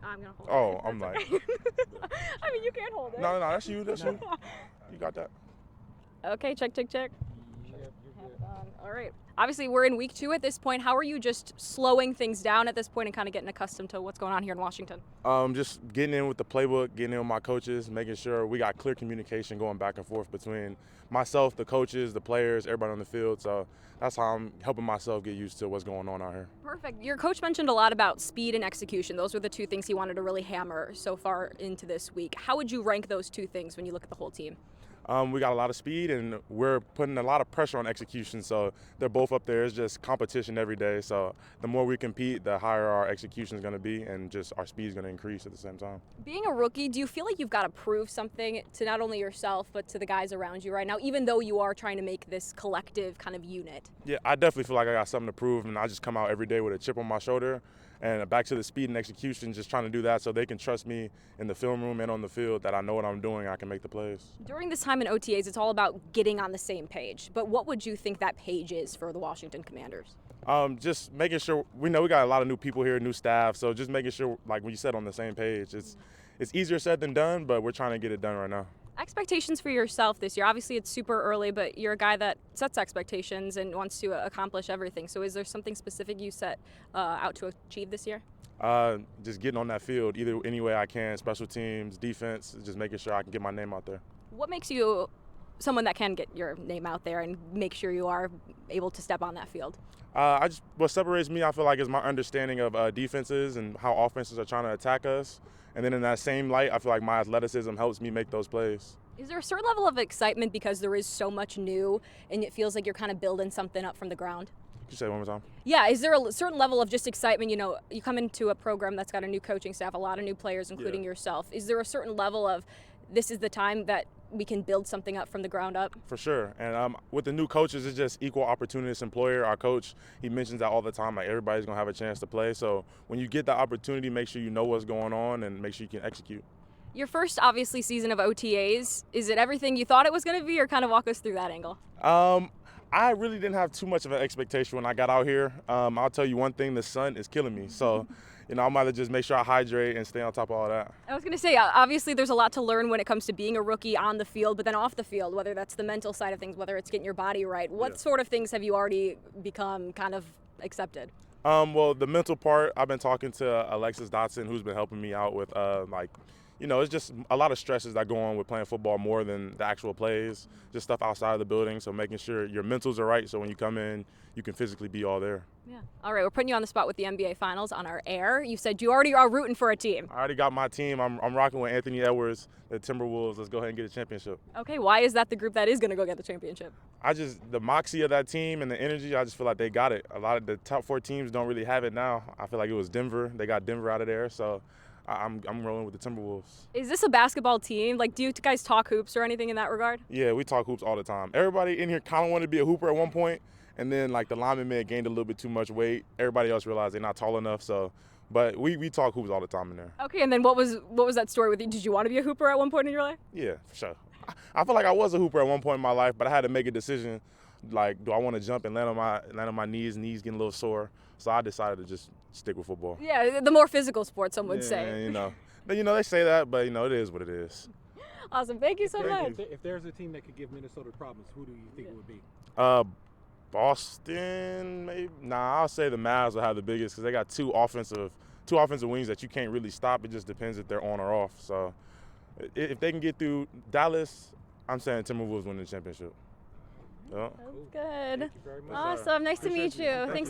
I'm going to hold it. Oh, if I'm that's like. okay. I mean, you can't hold it. No, that's you. That's you. You got that. Okay, check. Yep, you're good. All right. Obviously, we're in week 2 at this point. How are you just slowing things down at this point and kind of getting accustomed to what's going on here in Washington? Just getting in with the playbook, getting in with my coaches, making sure we got clear communication going back and forth between myself, the coaches, the players, everybody on the field. So that's how I'm helping myself get used to what's going on out here. Perfect. Your coach mentioned a lot about speed and execution. Those were the 2 things he wanted to really hammer so far into this week. How would you rank those 2 things when you look at the whole team? We got a lot of speed, and we're putting a lot of pressure on execution. So they're both up there. It's just competition every day. So the more we compete, the higher our execution is going to be, and just our speed is going to increase at the same time. Being a rookie, do you feel like you've got to prove something to not only yourself, but to the guys around you right now, even though you are trying to make this collective kind of unit? Yeah, I definitely feel like I got something to prove, and I just come out every day with a chip on my shoulder. And back to the speed and execution, just trying to do that so they can trust me in the film room and on the field that I know what I'm doing, I can make the plays. During this time in OTAs, it's all about getting on the same page. But what would you think that page is for the Washington Commanders? Just making sure, we know we got a lot of new people here, new staff, so just making sure, like when you said, on the same page. It's easier said than done, but we're trying to get it done right now. Expectations for yourself this year. Obviously, it's super early, but you're a guy that sets expectations and wants to accomplish everything. So is there something specific you set out to achieve this year? Just getting on that field either any way I can, special teams, defense, just making sure I can get my name out there. What makes you someone that can get your name out there and make sure you are able to step on that field? What separates me, I feel like, is my understanding of defenses and how offenses are trying to attack us. And then in that same light, I feel like my athleticism helps me make those plays. Is there a certain level of excitement because there is so much new and it feels like you're kind of building something up from the ground? Could you say it one more time? Yeah, is there a certain level of just excitement? You know, you come into a program that's got a new coaching staff, a lot of new players, including yourself. Is there a certain level of this is the time that we can build something up from the ground up? For sure. And with the new coaches, it's just equal opportunist employer. Our coach, he mentions that all the time, like everybody's going to have a chance to play. So when you get the opportunity, make sure you know what's going on and make sure you can execute. Your first, obviously, season of OTAs, is it everything you thought it was going to be, or kind of walk us through that angle? I really didn't have too much of an expectation when I got out here. I'll tell you one thing, the sun is killing me. So, I might just make sure I hydrate and stay on top of all that. I was going to say, obviously there's a lot to learn when it comes to being a rookie on the field, but then off the field, whether that's the mental side of things, whether it's getting your body right. What sort of things have you already become kind of accepted? Well, the mental part, I've been talking to Alexis Dotson, who's been helping me out with, it's just a lot of stresses that go on with playing football more than the actual plays, just stuff outside of the building. So making sure your mentals are right so when you come in, you can physically be all there. Yeah. All right, we're putting you on the spot with the NBA Finals on our air. You said you already are rooting for a team. I already got my team. I'm rocking with Anthony Edwards, the Timberwolves. Let's go ahead and get a championship. Okay, why is that the group that is going to go get the championship? The moxie of that team and the energy, I just feel like they got it. A lot of the top 4 teams don't really have it now. I feel like it was Denver. They got Denver out of there, so I'm rolling with the Timberwolves. Is this a basketball team? Like, do you guys talk hoops or anything in that regard? Yeah, we talk hoops all the time. Everybody in here kind of wanted to be a hooper at one point, and then like the lineman may have gained a little bit too much weight. Everybody else realized they're not tall enough, but we talk hoops all the time in there. Okay, and then what was that story with you? Did you want to be a hooper at one point in your life? Yeah, for sure. I feel like I was a hooper at one point in my life, but I had to make a decision. Like, do I want to jump and land on my knees getting a little sore? So I decided to just stick with football. Yeah, the more physical sport, some would say. They say that, but it is what it is. Awesome, thank you so much. If there's a team that could give Minnesota problems, who do you think it would be? Boston, maybe. Nah, I'll say the Mavs will have the biggest because they got two offensive wings that you can't really stop. It just depends if they're on or off. So if they can get through Dallas, I'm saying Timberwolves win the championship. Yeah. That's good. Thank you very much. Awesome, nice to meet you. Thanks.